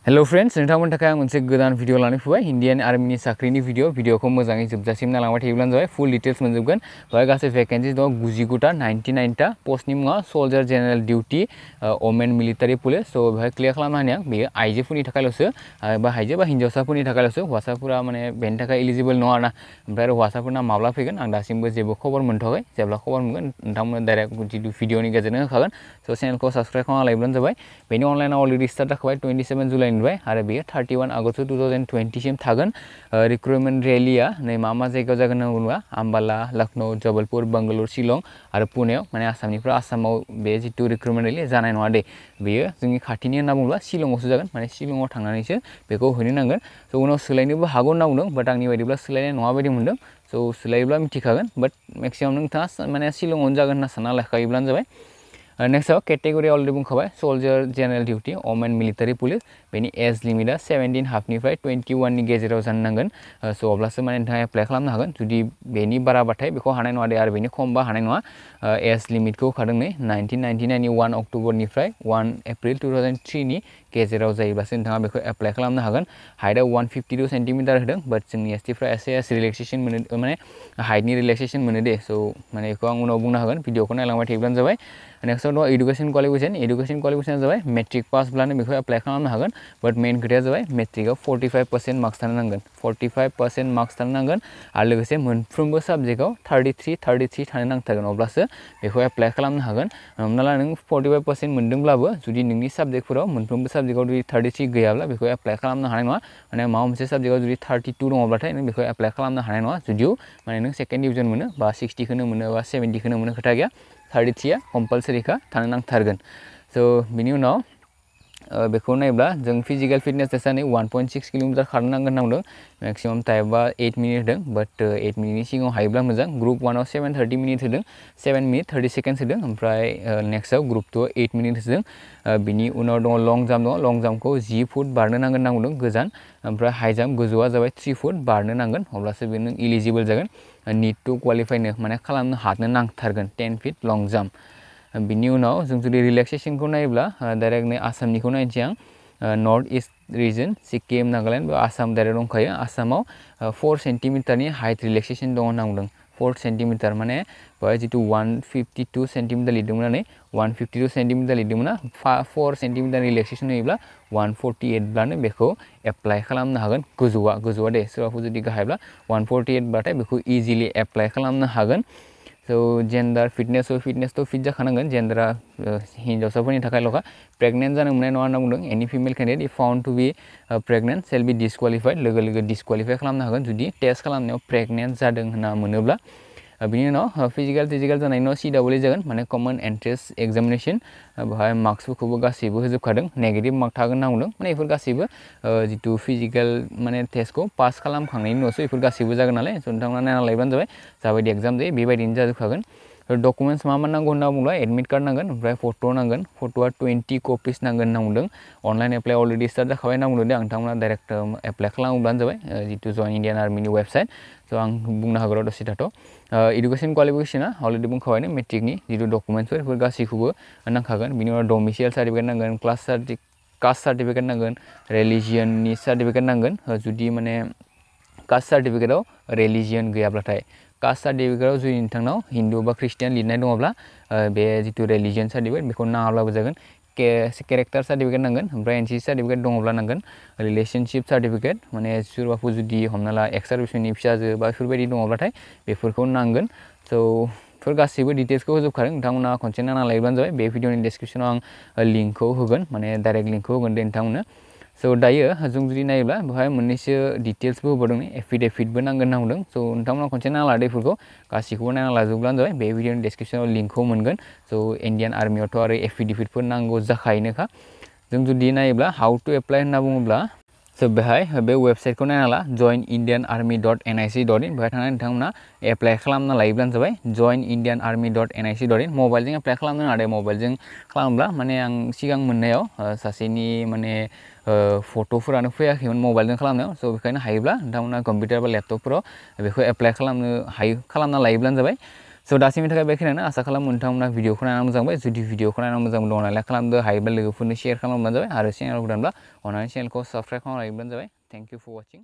hello friends नोंथांमोननि थाखाय आं मोनसे गोदान भिडिअ लानानै फैबाय इंडियन आर्मिनि साख्रिनि भिडिअखौ मोजाङै जोबजासिम नायलांबाय थायोब्लानो जाबाय फुल डिटेल्स मोनजोबगोन बेवहाय गासै भेकेन्सिस दं 99टा 99टा पस्टनि मुङा soldier general duty women military police स' बेवहाय क्लियार खालामनो हानाया बेयो आइजोफोरनि थाखायल'सो बा आइजो बा हिन्जावसाफोरनि थाखायल'सो हौवासाफोरा माने बेनि थाखाय एलिजिबल नङा आरोना ओमफ्राय आरो हौवासाफोरना माब्ला फैगोन आं दासिमबो जेबो खबर मोनथ'वाखै जेब्ला खबर मोनगोन नोंथांमोन डाइरेक्ट जितु भिडिअनि गेजेरजों होखागोन स' चेनेलखौ साबस्क्राइब खालामना लायोब्लानो जाबाय बेनि अनलाइनाव अलरेडि स्टार्ट जाखाबाय 27 जुलाइनिफ्राय आरो बेयो 31 आगस्ट 2020 सिम थागोन रिक्रुटमेन्ट रेलिया नै मा जायगायाव जागोन होनोब्ला आम्बाला लखनऊ जबलपुर बेंगालुरु शिलं आरो पुनेयाव माने आसामनिफ्राय आसामाव बे जितु रिक्रुटमेन्ट रेलि जानाय नङा दे बेयो जोंनि खाथिनि होनना बुङोब्ला शिलंआवसो जागोन माने शिलंआव थांनानैसो बेखौ हैनो नांगोन स' उनाव सोलायनोबो हागौ होनना बुंदों बाट आंनि बायदिब्ला सोलायनाय नङा बायदि मोनदों स' सोलायोब्ला मिथिखागोन बाट मेक्सिमाम नोंथाङा माने शिलंआवनो जागोन होनना सानना लाखायोब्लानो जाबाय नेक्स्टआव केटेगरि अलरेडि बुंखाबाय soldier general duty women military police बेनि एज लिमिटआ 17 हाफनिफ्राय 21 नि गेजेराव जानो नांगोन स' अब्लासो माने नोंथाङा एप्लाइ खालामनो हागोन जुदि बेनि बाराबाथाय बेखौ हानाय नङा दे आरो बेनि खमबा हानाय नङा एज लिमिटखौ होखादों नै 1999 नि 1 अक्ट'बरनिफ्राय 1 एप्रिल 2003 नि गेजेराव जायोब्लासो नोंथाङा बेखौ एप्लाइ खालामनो हागोन हाइटआ 152 सेन्टिमिटार होदों बाट जोंनि एसटिफ्रा एसे रिलेक्सेसन मोनो माने हाइटनि रिलेक्सेसन मोनो दे स' माने बेखौ आं उनाव बुंनो हागोन भिडिअखौ नायलांबाय थायोब्लानो जाबाय नेक्स्टआव दङ एडुकेसन क्वालिफिकेसना जाबाय मेट्रिक पासब्लानो बेखौ एप्लाइ खालामनो हागोन बाट मेइन खोथाया जाबाय मेट्रिकआव 45% मार्क्स थानो नांगोन 45% मार्क्स थानो नांगोन आरो लोगोसे मोनफ्रोमबो साबजेक्टआव 33 थानो नांथारगोन अब्लासो बेखौ एप्लाइ खालामनो हागोन हमना ला नों 45% मोन्दोंब्लाबो जुदि नोंनि साबजेक्टफोराव मोनफ्रोमबो साबजेक्टआव जुदि 33 गैयाब्ला बेखौ एप्लाइ खालामनो हानाय नङा माने माबा मोनसे साबजेक्टआव जुदि 32 दङब्लाथाय नों बेखौ एप्लाइ खालामनो हानाय नङा जुदिও माने नों सेकेन्ड डिभिजन मोनो बा 60खौनो मोनो बा 70खौनो मोनो खोथा गैया 33आ कम्पालसारिखा थानो नांथारगोन स' बिनि उनाव बेखौ नायोब्ला जों फिजिकेल फिटनेस टेस्टआ 1.6 किल'मिटार खारनो नांगोन होनना बुंदों मेक्सिमाम टाइमआ 8 मिनिट होदों बाट 8 मिनिटनि सिगाङाव हायोब्ला मोजां ग्रुप 1आव 7:30 मिनिट होदों 7 मिनिट 30 सेकेन्ड्स होदों ओमफ्राय नेक्स्टआव ग्रुप 2आव 8 मिनिट होदों बिनि उनाव दङ लं जाम्प दङ लं जाम्पखौ 10 फुट बारनो नांगोन होनना बुंदों गोजान ओमफ्राय हाइ जाम्प गोजौआ जाबाय 3 फुट बारनो नांगोन अब्लासो बे नों इलिजिबोल जागोन निड टु क्वालिफाइनो माने खालामनो हानो नांथारगोन 10 फिट लं जाम्प बिनि उनाव जों जुदि रिलेक्सेसनखौ नायोब्ला डाइरेक्ट नै आसामनिखौ नायनोसै आं north east region Sikkim Nagaland Assam direct दंखायो आसामाव 4 सेन्टिमिटारनि हाइट रिलेक्सेसन दङ होनना बुंदों 4 सेन्टिमिटार माने बेवहाय जितु 152 सेन्टिमिटार लिरदोंमोन नै 152 सेन्टिमिटार लिरदोंमोन 4 सेन्टिमिटार रिलेक्सेसन होयोब्ला 148 ब्लानो बेखौ एप्लाइ खालामनो हागोन गोजौआ दे सोरबाफोर जुदि गाहायब्ला 148 बाथाय बेखौ इजिलि एप्लाइ खालामनो हागोन स' जेन्डार फिटनेसथ' फिट जाखानांगोन जेन्डारा हिन्जावसाफोरनि थाखायल'खा प्रेगनेन्ट जानो मोननाय नङा होनना बुंदों any female candidate if found to be pregnant shall be disqualified लोगो डिसक्वालिफाइ खालामनो हागोन जुदि टेस्ट खालामनायाव प्रेगनेन्ट जादों होनना मोनोब्ला बिनि उनाव फिजिकेल जानायनि उनाव CWE जागोन माने कमन एन्ट्रेन्स एग्जामिनेसन बेवहाय मार्क्सफोरखौबो गासैबो होजोबखादों नेगेटिभ मार्क थागोन होनना बुंदों माने बेफोर गासैबो जितु फिजिकेल माने टेस्टखौ पास खालामखांनायनि उनावसो बेफोर गासैबो जागोन नालाय स' नोंथांमोना नायना लायोबानो जाबाय जाबायदि एग्जाम जायो बेबायदिनो जाजोबखागोन डकुमेन्ट्स मा नांगौ होनना बुङोब्ला एडमिट कार्ड नांगोन ओमफ्राय फट' नांगोन फट'आ 20 कपिस नांगोन होनना बुंदों अनलाइन एप्लाइ अलरेडि स्टार्ट जाखाबाय होनना बुंदों दे नोंथांमोना डाइरेक्ट एप्लाइ खालामोब्लानो जाबाय जितु जइन इण्डियान आर्मिनि वेबसाइट स' आं बुंनो हागौ दसे थाथ' एडुकेसन क्वालिफिकेसना अलरेडि बुंखाबायनो मेट्रिकनि जितु डकुमेन्ट्सफोर बेफोर गासैखौबो नांखागोन बिनि उनाव डमिसियेल सार्टिफिकेट नांगोन कास्ट सार्टिफिकेट नांगोन रिलिजियननि सार्टिफिकेट नांगोन जुदि माने कास्ट सार्टिफिकेटआव रिलिजियन गैयाब्लाथाय कास्ट सार्टिफिकेटआव जुदि नोंथांनाव हिन्दु बा ख्रिस्टियान लिरनाय दङब्ला बे जितु रिलिजियन सार्टिफिकेट बेखौ नाङाब्लाबो जागोन केरेक्टार सार्टिफिकेट नांगोन ओमफ्राय NC सार्टिफिकेट दङब्ला नांगोन रिलेसनशिप सार्टिफिकेट माने सोरबाफोर जुदि हमना ला एक्स सार्भिसमेननि फिसाजो बा बेफोरबायदि दङब्लाथाय बेफोरखौ नांगोन स' बेफोर गासैबो डिटेल्सखौ होजोबखादों नोंथांमोना खनसे नायना लायोब्लानो जाबाय बे भिडिअनि डिसक्रिपसनाव आं लिंकखौ होगोन माने डाइरेक्ट लिंकखौ होगोन दे नोंथांमोननो स' दायो जों जुदि नायोब्ला बेवहाय मोननैसो डिटेल्सबो होबावदों एफिडेभिटबो नांगोन होनना बुंदों स' नोंथांमोना खनसे नायना लादो बेफोरखौ गासैखौबो नायना लाजोबब्लानो जाबाय बे भिडिअनि डिसक्रिपसनाव लिंकखौ मोनगोन स' इण्डियान आर्मियावथ' आरो एफिडेभिटफोर नांगौ जाखायोनोखा जों जुदि नायोब्ला हाउ टु एप्लाइ होनना बुङोब्ला स' बेहाय बे वेबसाइटखौ नायना ला joinindianarmy.nic.in बेहाय थांनानै नोंथांमोना एप्लाइ खालामना लायोब्लानो जाबाय joinindianarmy.nic.in मबाइलजों एप्लाइ खालामनो नाङा दे मबाइलजों खालामोब्ला माने आं सिगां मोननायाव सासेनि माने फट'फोरानो फैयाखैमोन मबाइलजों खालामनायाव स' बेखायनो हायोब्ला नोंथांमोना कम्पिउटार बा लेपटपफोराव बेखौ एप्लाइ खालामनो हायो खालामना लायोब्लानो जाबाय स' दासिमनि थाखाय बेखिनियानो आसा खालामो नोंथांमोना भिडिअखौ नायना मोजां मोनबाय जुदि भिडिअखौ नायना मोजां मोनदों लाइक खालामदो हायोब्ला लोगोफोरनो शेयार खालामबानो जाबाय आरो चेनेल गोदानब्ला अननानै चेनेलखौ साबस्क्राइब खालामना लायोब्लानो जाबाय थेंक इउ फर वाचिं